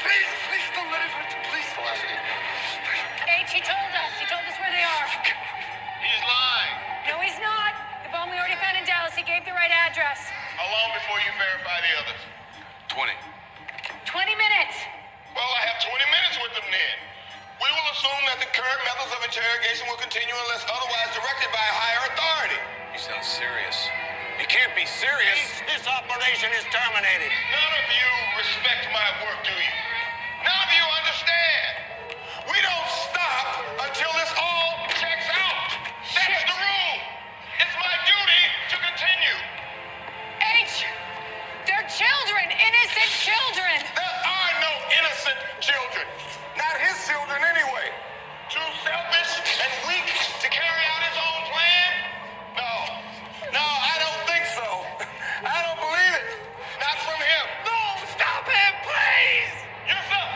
Please don't let him. Please. H, he told us. He told us where they are. He's lying. No, he's not. The bomb we already found in Dallas, he gave the right address. How long before you verify the others? 20. 20 minutes. Well, I have 20 minutes with them then. We will assume that the current methods of interrogation will continue unless otherwise directed by a higher authority. You sound serious. You can't be serious. This operation is terminated. None of you respect my work, do you? None of you understand. We don't stop until this all checks out. That's the rule. It's my duty to continue. H, they're children, innocent children. There are no innocent children. Not his children anyway. Too selfish and weak to carry out his own plan? No, I don't think so. I don't believe it. Not from him. No, stop him, please. Yes, sir.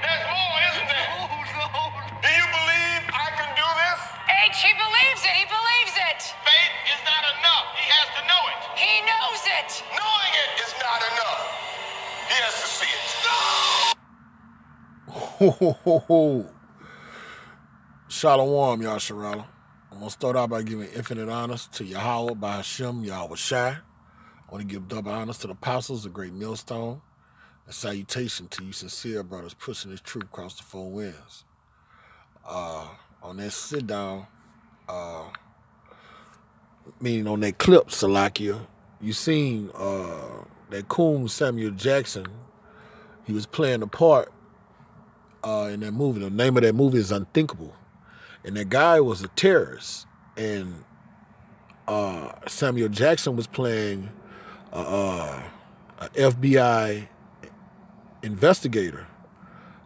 There's more, isn't there? No. Do you believe I can do this? H, he believes it. He believes it. Faith is not enough. He has to know it. He knows it. Knowing it is not enough. He has to see it. No! Shalom, Yasharala. I'm going to start out by giving infinite honors to Yahweh, by Hashem, Yahweh Shai. I want to give double honors to the apostles, the great millstone. A salutation to you sincere brothers pushing this truth across the four winds. On that sit down, meaning on that clip, Salakia, you seen that coon Samuel Jackson. He was playing a part in that movie. The name of that movie is Unthinkable. And that guy was a terrorist. And Samuel Jackson was playing a FBI investigator.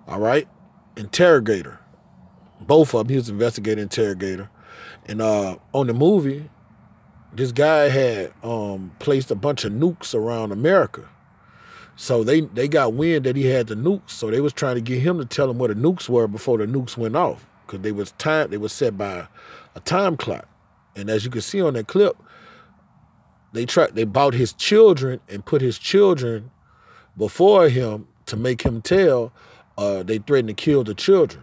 All right? Interrogator. Both of them. He was investigator, interrogator. And on the movie, this guy had placed a bunch of nukes around America. So they got wind that he had the nukes. So they was trying to get him to tell them where the nukes were before the nukes went off. Because they was set by a time clock. And as you can see on that clip, they bought his children and put his children before him to make him tell. They threatened to kill the children.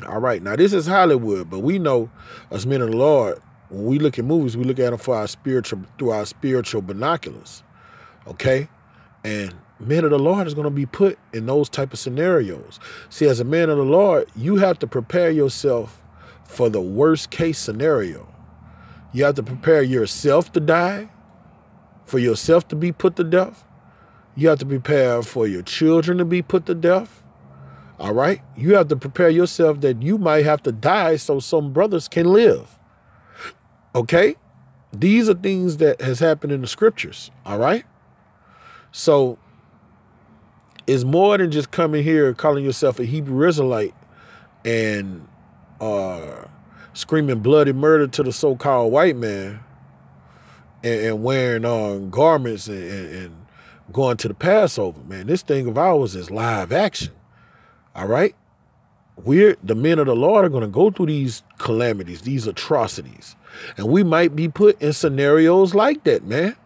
All right, now this is Hollywood, but we know as men of the Lord, when we look at movies, we look at them through our spiritual binoculars. Okay? And men of the Lord is going to be put in those type of scenarios. See, as a man of the Lord, you have to prepare yourself for the worst case scenario. You have to prepare yourself to die, for yourself to be put to death. You have to prepare for your children to be put to death. All right? You have to prepare yourself that you might have to die so some brothers can live. Okay? These are things that has happened in the scriptures. All right? So it's more than just coming here calling yourself a Hebrew Israelite and screaming bloody murder to the so-called white man and wearing garments and going to the Passover, man. This thing of ours is live action. All right? The men of the Lord are going to go through these calamities, these atrocities. And we might be put in scenarios like that, man.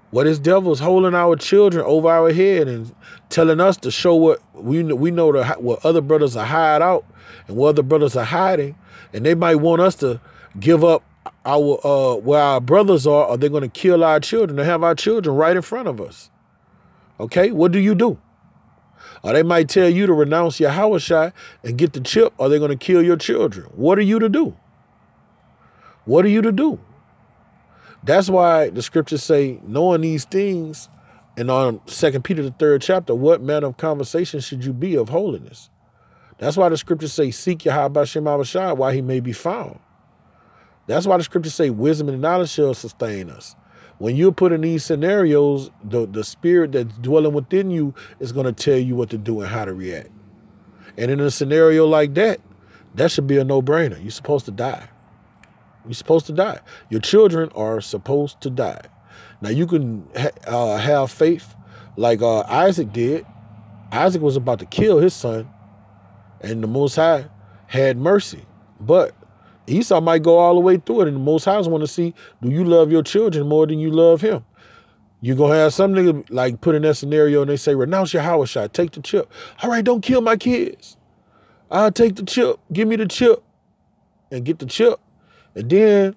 What this devil's holding our children over our head and telling us to show what we know what other brothers are hide out and what other brothers are hiding. And they might want us to give up our where our brothers are, or they're going to kill our children and have our children right in front of us. Okay? What do you do? Or they might tell you to renounce your Hawashai and get the chip, or they're going to kill your children. What are you to do? What are you to do? That's why the scriptures say, knowing these things, and on 2 Peter, the 3rd chapter, what manner of conversation should you be of holiness? That's why the scriptures say, seek Yahweh B'Shem Abishai while he may be found. That's why the scriptures say, wisdom and knowledge shall sustain us. When you're put in these scenarios, the spirit that's dwelling within you is going to tell you what to do and how to react. And in a scenario like that, that should be a no-brainer. You're supposed to die. You're supposed to die. Your children are supposed to die. Now, you can have faith like Isaac did. Isaac was about to kill his son, and the Most High had mercy. But Esau might go all the way through it, and the Most High want to see, do you love your children more than you love him? You gonna have some nigga like put in that scenario and they say, renounce your Howard shot, take the chip. All right, don't kill my kids. I'll take the chip. Give me the chip. And get the chip. And then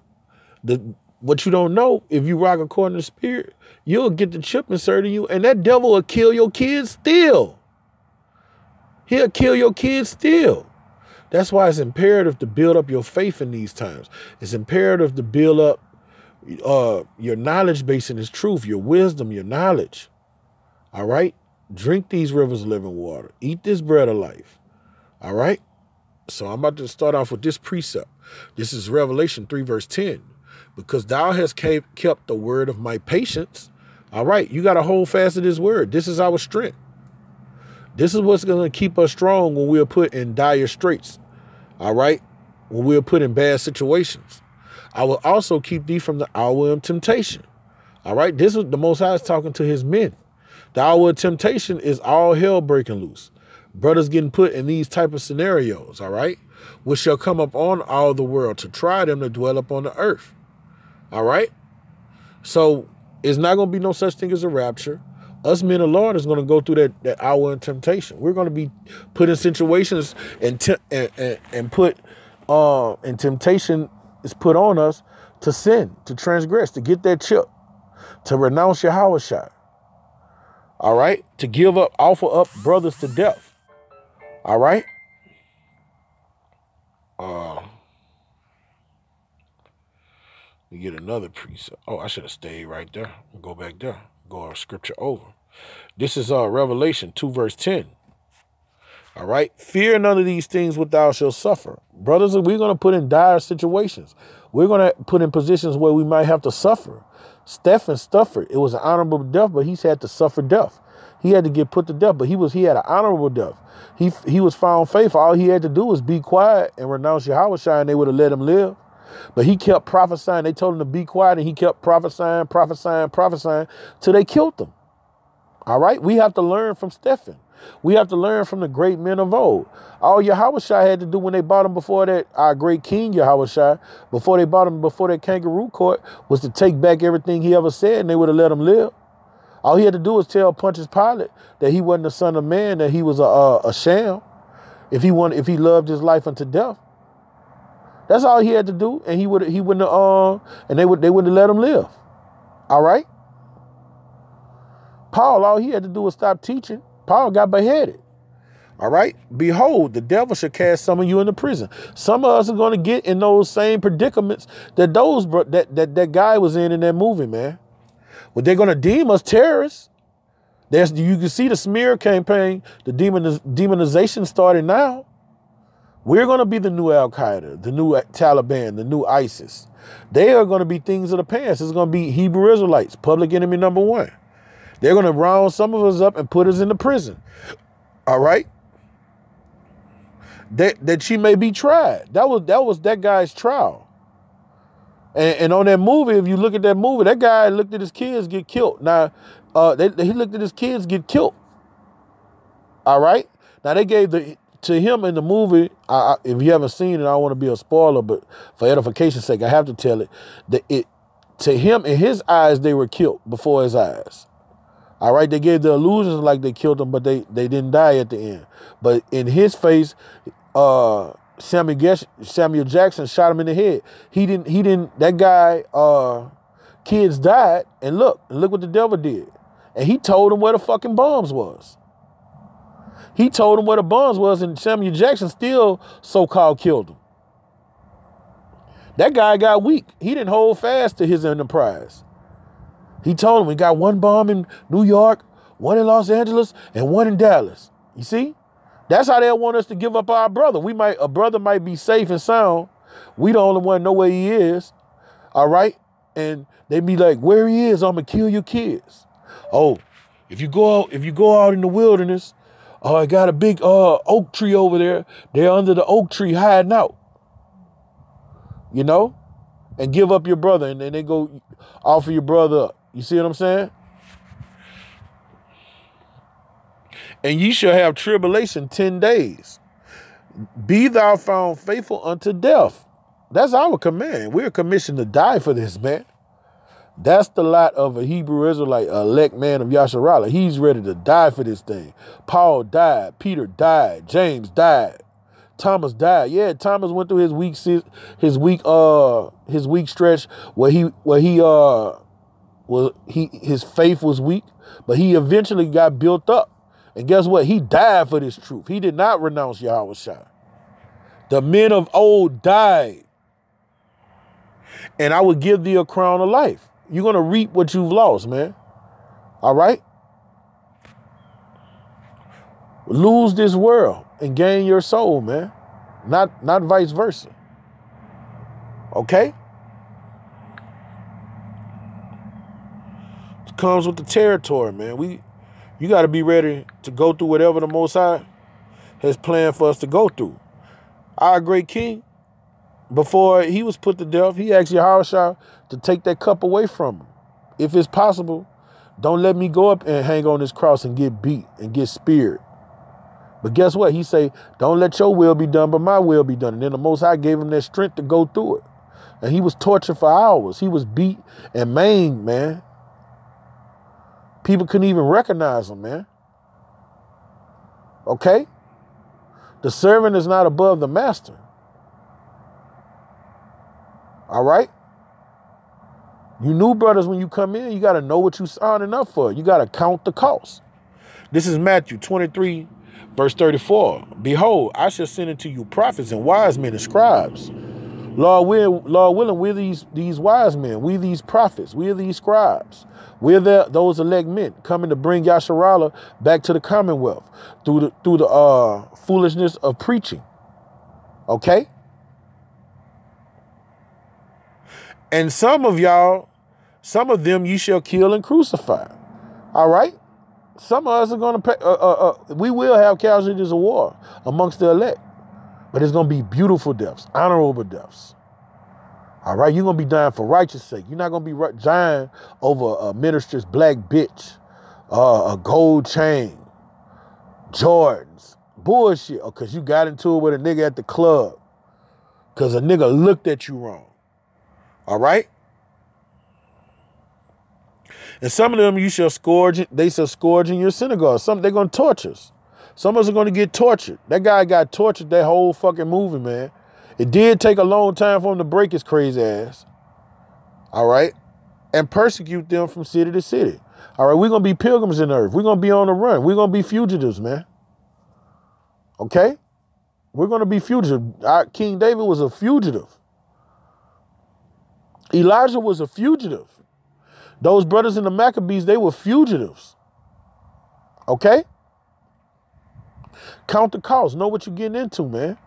what you don't know, if you rock according to the spirit, you'll get the chip inserted in you, and that devil will kill your kids still. He'll kill your kids still. That's why it's imperative to build up your faith in these times. It's imperative to build up your knowledge base in this truth, your wisdom, your knowledge. All right? Drink these rivers of living water. Eat this bread of life. All right? So I'm about to start off with this precept. This is Revelation 3, verse 10. Because thou hast kept the word of my patience. All right, you got to hold fast to this word. This is our strength. This is what's going to keep us strong when we're put in dire straits. All right, when we're put in bad situations. I will also keep thee from the hour of temptation. All right, this is the Most High is talking to his men. The hour of temptation is all hell breaking loose. Brothers getting put in these type of scenarios, all right, which shall come upon all the world to try them to dwell upon the earth. All right. So it's not going to be no such thing as a rapture. Us men of Lord is going to go through that hour of temptation. We're going to be put in situations and put and temptation is put on us to sin, to transgress, to get that chip, to renounce your Howard shot. All right. To give up, offer up brothers to death. All right. We get another precept. Oh, I should have stayed right there. Go back there. Go our scripture over. This is Revelation 2, verse 10. All right. Fear none of these things which thou shalt suffer. Brothers, we're going to put in dire situations. We're going to put in positions where we might have to suffer. Stephen suffered. It was an honorable death, but he's had to suffer death. He had to get put to death, but he had an honorable death. He was found faithful. All he had to do was be quiet and renounce Yahushua, and they would have let him live. But he kept prophesying. They told him to be quiet, and he kept prophesying till they killed him. All right? We have to learn from Stephen. We have to learn from the great men of old. All Yahushua had to do when they brought him before that, our great king Yahushua, before they brought him before that kangaroo court, was to take back everything he ever said, and they would have let him live. All he had to do was tell Pontius Pilate that he wasn't the son of man, that he was a sham. If he loved his life unto death. That's all he had to do, and they wouldn't have let him live. All right? Paul, all he had to do was stop teaching. Paul got beheaded. All right? Behold, the devil shall cast some of you into prison. Some of us are going to get in those same predicaments that that guy was in that movie, man. Well, they're going to deem us terrorists. You can see the smear campaign, the demonization started now. We're going to be the new Al-Qaeda, the new Taliban, the new ISIS. They are going to be things of the past. It's going to be Hebrew Israelites, public enemy number one. They're going to round some of us up and put us into prison. All right? That she may be tried. That was that guy's trial. And on that movie, if you look at that movie, that guy looked at his kids get killed. Now, he looked at his kids get killed. All right? Now, they gave to him in the movie, if you haven't seen it, I don't want to be a spoiler, but for edification's sake, I have to tell it. To him, in his eyes, they were killed before his eyes. All right? They gave the illusions like they killed him, but they didn't die at the end. But in his face, Samuel Jackson shot him in the head. He didn't, that guy, kids died, and look what the devil did. And he told him where the fucking bombs was. He told him where the bombs was, and Samuel Jackson still so-called killed him. That guy got weak. He didn't hold fast to his enterprise. He told him we got one bomb in New York, one in Los Angeles, and one in Dallas. You see? That's how they want us to give up our brother. A brother might be safe and sound. We the only one know where he is. All right? And they be like, where he is, I'm gonna kill your kids. Oh, if you go out in the wilderness, I got a big oak tree over there. They're under the oak tree hiding out. You know? And give up your brother, and then they go offer your brother up. You see what I'm saying? And ye shall have tribulation 10 days. Be thou found faithful unto death. That's our command. We're commissioned to die for this, man. That's the lot of a Hebrew Israelite, a elect man of Yasharallah. He's ready to die for this thing. Paul died. Peter died. James died. Thomas died. Yeah, Thomas went through his weak stretch where his faith was weak, but he eventually got built up. And guess what? He died for this truth. He did not renounce Yahweh Shai. The men of old died. And I would give thee a crown of life. You're going to reap what you've lost, man. All right? Lose this world and gain your soul, man. Not vice versa. Okay? It comes with the territory, man. You got to be ready to go through whatever the Most High has planned for us to go through. Our great king, before he was put to death, he asked Yahushua to take that cup away from him. If it's possible, don't let me go up and hang on this cross and get beat and get speared. But guess what? He say, don't let your will be done, but my will be done. And then the Most High gave him that strength to go through it. And he was tortured for hours. He was beat and maimed, man. People couldn't even recognize him, man. Okay? The servant is not above the master. All right? You new brothers, when you come in, you got to know what you signing up for. You got to count the cost. This is Matthew 23, verse 34. Behold, I shall send unto you prophets and wise men and scribes. Lord willing, we're these wise men. We're these prophets. We're these scribes. We're those elect men coming to bring Yasharallah back to the commonwealth through the foolishness of preaching. Okay? And some of them you shall kill and crucify. All right? Some of us are going to pay. We will have casualties of war amongst the elect. But it's going to be beautiful deaths, honorable deaths. All right? You're going to be dying for righteous sake. You're not going to be dying over a minister's black bitch, a gold chain, Jordans, bullshit, or because you got into it with a nigga at the club because a nigga looked at you wrong. All right? And some of them you shall scourge, they shall scourge in your synagogue. Some they're going to torture us. Some of us are going to get tortured. That guy got tortured that whole fucking movie, man. It did take a long time for him to break his crazy ass. All right? And persecute them from city to city. All right? We're going to be pilgrims in the earth. We're going to be on the run. We're going to be fugitives, man. Okay? We're going to be fugitives. King David was a fugitive. Elijah was a fugitive. Those brothers in the Maccabees, they were fugitives. Okay? Count the cost. Know what you're getting into, man.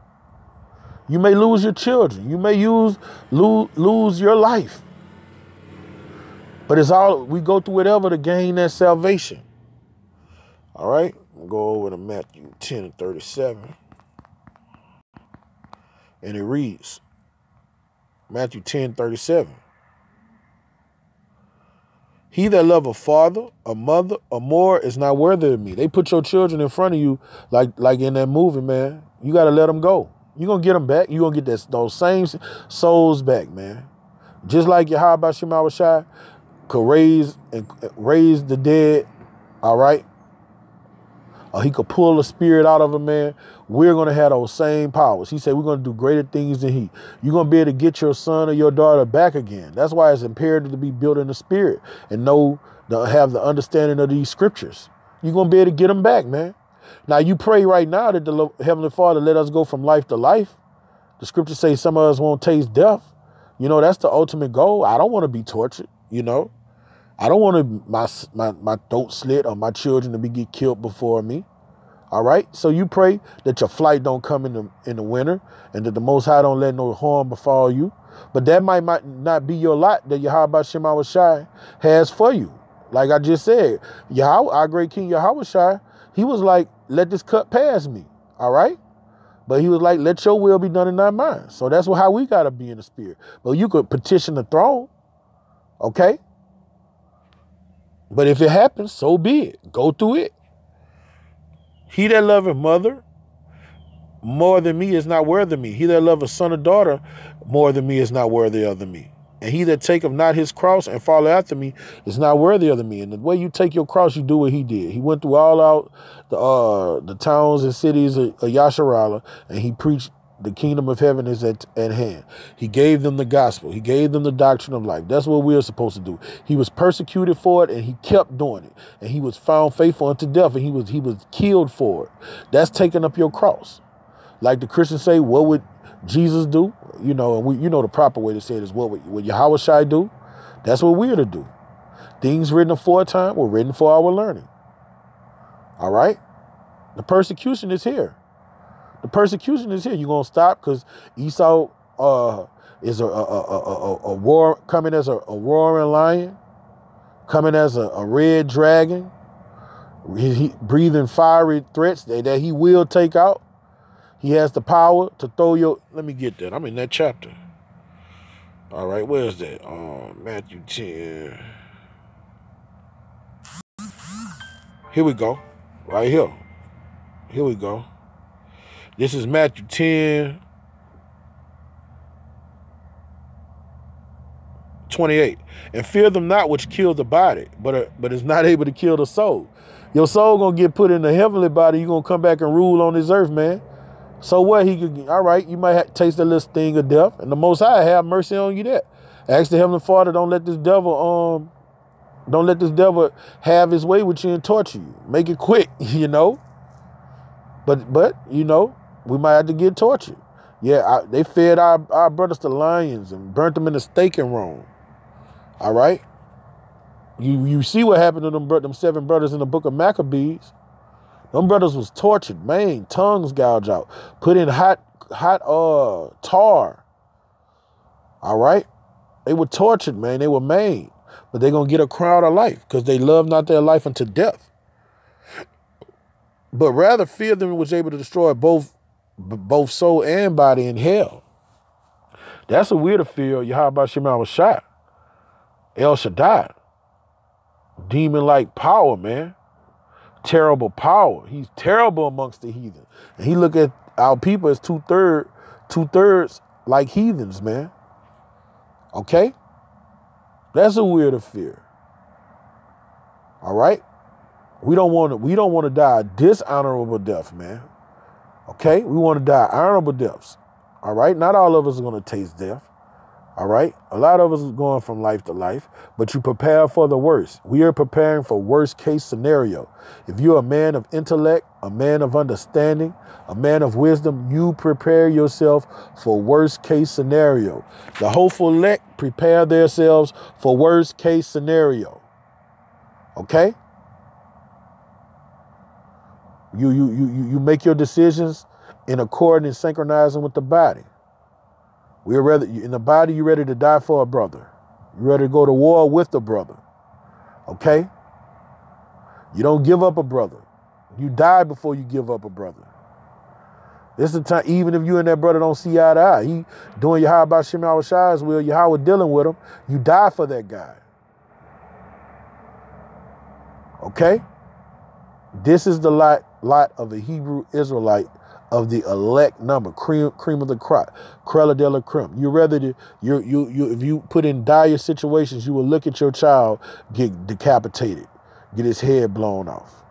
You may lose your children. You may lose your life. But it's all, we go through whatever to gain that salvation. All right? We'll go over to Matthew 10 and 37. And it reads, Matthew 10:37. He that love a father, a mother, or more is not worthy of me. They put your children in front of you like in that movie, man. You got to let them go. You're going to get them back. You're going to get those same souls back, man. Just like Yahweh Shema Shai could raise the dead, all right? Or he could pull a spirit out of a man. We're going to have those same powers. He said we're going to do greater things than he. You're going to be able to get your son or your daughter back again. That's why it's imperative to be built in the spirit and have the understanding of these scriptures. You're going to be able to get them back, man. Now, you pray right now that the Heavenly Father let us go from life to life. The scriptures say some of us won't taste death. You know, that's the ultimate goal. I don't want to be tortured, you know. I don't want my throat slit or my children to get killed before me. All right. So you pray that your flight don't come in the winter and that the Most High don't let no harm befall you. But that might not be your lot that Yahweh Shema Shai has for you. Like I just said, Yahweh, our great King Yahweh Shai, he was like, let this cup pass me. All right. But he was like, let your will be done and not mine. So that's how we got to be in the spirit. But you could petition the throne. Okay. But if it happens, so be it. Go through it. He that loveth mother more than me is not worthy of me. He that loveth son or daughter more than me is not worthy of me. And he that taketh not his cross and follow after me is not worthy of me. And the way you take your cross, you do what he did. He went through all out the towns and cities of Yasharala, and he preached the kingdom of heaven is at hand. He gave them the gospel. He gave them the doctrine of life. That's what we're supposed to do. He was persecuted for it, and he kept doing it. And he was found faithful unto death, and he was killed for it. That's taking up your cross. Like the Christians say, what would Jesus do? You know, and the proper way to say it is what would Yahweh Shai do? That's what we're to do. Things written aforetime were written for our learning. All right? The persecution is here. The persecution is here. You're going to stop because Esau is a war coming as a roaring lion, coming as a red dragon, he breathing fiery threats that he will take out. He has the power to throw your... Let me get that. I'm in that chapter. All right, where's that? Matthew 10. Here we go. Right here. Here we go. This is Matthew 10, 28. And fear them not which kill the body, but is not able to kill the soul. Your soul going to get put in the heavenly body. You're going to come back and rule on this earth, man. So what? He could, all right, you might taste a little sting of death, and the Most High have mercy on you that. Ask the Heavenly Father, don't let this devil have his way with you and torture you. Make it quick, you know. But you know, we might have to get tortured. Yeah, they fed our brothers to lions and burnt them in a staking room. All right. You see what happened to them 7 brothers in the book of Maccabees. Them brothers was tortured, man, tongues gouged out, put in hot tar. All right? They were tortured, man. They were maimed. But they're going to get a crown of life because they love not their life unto death. But rather fear them which able to destroy both soul and body in hell. That's a weirder fear. Yahweh Shema was shot. El Shaddai. Demon-like power, man. Terrible power. He's terrible amongst the heathen. And he look at our people as two-thirds like heathens, man. Okay? That's a weirder fear. All right? We don't want to die a dishonorable death, man. Okay? We want to die honorable deaths. All right? Not all of us are going to taste death. All right? A lot of us is going from life to life, but you prepare for the worst. We are preparing for worst case scenario. If you're a man of intellect, a man of understanding, a man of wisdom, you prepare yourself for worst case scenario. The hopeful elect prepare themselves for worst case scenario. Okay? You make your decisions in accord and synchronizing with the body. We're rather in the body, you're ready to die for a brother. You're ready to go to war with the brother. Okay? You don't give up a brother. You die before you give up a brother. This is the time, even if you and that brother don't see eye to eye, he doing Yahweh Shema Shai's will, Yahweh dealing with him, you die for that guy. Okay? This is the lot of a Hebrew Israelite of the elect number, cream of the crop, crella de la creme. You rather if you put in dire situations, you will look at your child get decapitated, get his head blown off.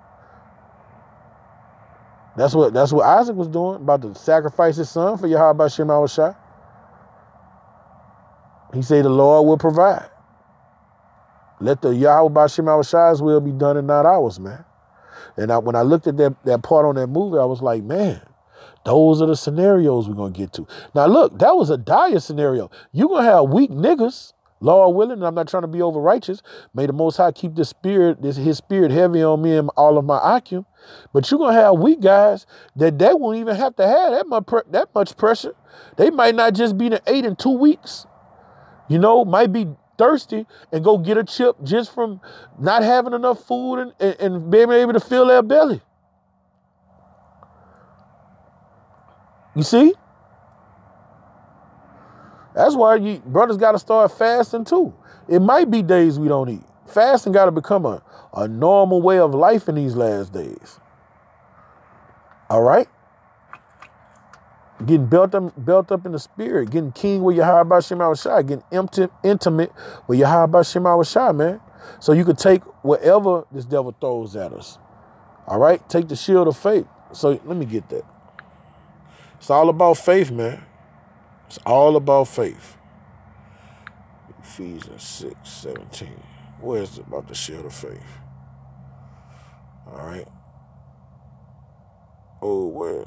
That's what Isaac was doing, about to sacrifice his son for Yahweh Shema Shai. He said the Lord will provide. Let the Yahweh Shema Shai's will be done and not ours, man. And when I looked at that part on that movie, I was like, man, those are the scenarios we're going to get to. Now, look, that was a dire scenario. You're going to have weak niggas, Lord willing, and I'm not trying to be over righteous. May the Most High keep his spirit heavy on me and all of my IQ. But you're going to have weak guys that they won't even have to have that much pressure. They might not just be the 8 in 2 weeks. You know, might be thirsty and go get a chip just from not having enough food and being able to fill their belly. You see? That's why brothers got to start fasting too. It might be days we don't eat. Fasting got to become a normal way of life in these last days. All right? getting built up in the spirit, getting king with Yahweh Shem Shai, getting intimate with Yahweh Shem Shai, man. So you can take whatever this devil throws at us. All right? Take the shield of faith. So let me get that. It's all about faith, man. It's all about faith. Ephesians 6:17. Where's it about the shield of faith? All right. Oh, where?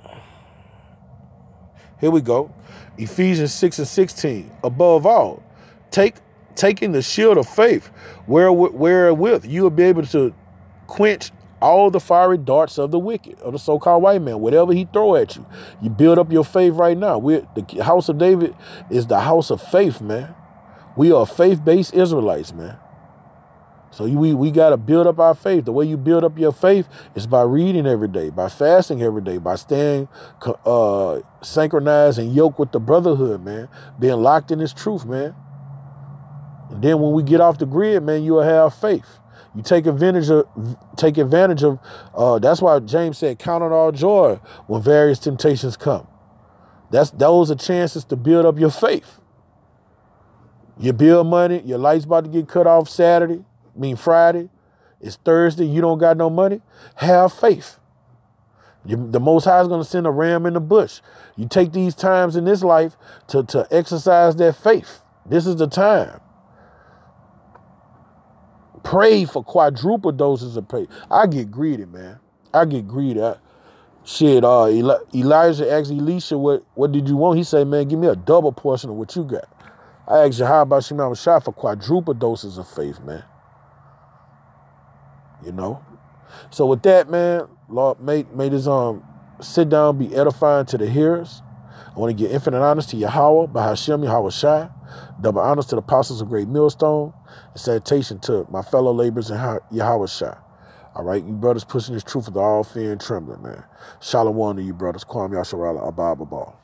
Here we go. Ephesians 6:16. Above all, taking the shield of faith, wherewith you will be able to quench all the fiery darts of the wicked, of the so-called white man, whatever he throw at you. You build up your faith right now. The house of David is the house of faith, man. We are faith-based Israelites, man. So we got to build up our faith. The way you build up your faith is by reading every day, by fasting every day, by staying synchronized and yoked with the brotherhood, man. Being locked in this truth, man. And then when we get off the grid, man, you'll have faith. You take advantage of, that's why James said, count it all joy when various temptations come. Those are chances to build up your faith. You build money, your light's about to get cut off Friday. It's Thursday, you don't got no money. Have faith. The Most High is going to send a ram in the bush. You take these times in this life to exercise that faith. This is the time. Pray for quadruple doses of faith. I get greedy, man. I get greedy. Elijah asked Elisha, what did you want? He said, man, give me a double portion of what you got. I asked you, how about Shema Shai for quadruple doses of faith, man? You know? So with that, man, Lord, may this sit down be edifying to the hearers. I want to give infinite honors to Yahweh, Bahashem, Yahweh Shai. Double honors to the apostles of Great Millstone. And salutation to my fellow laborers in Yahweh Shai. All right, you brothers pushing this truth with all fear and trembling, man. Shalom to you, brothers. Kwam Yasharala Abba Ball.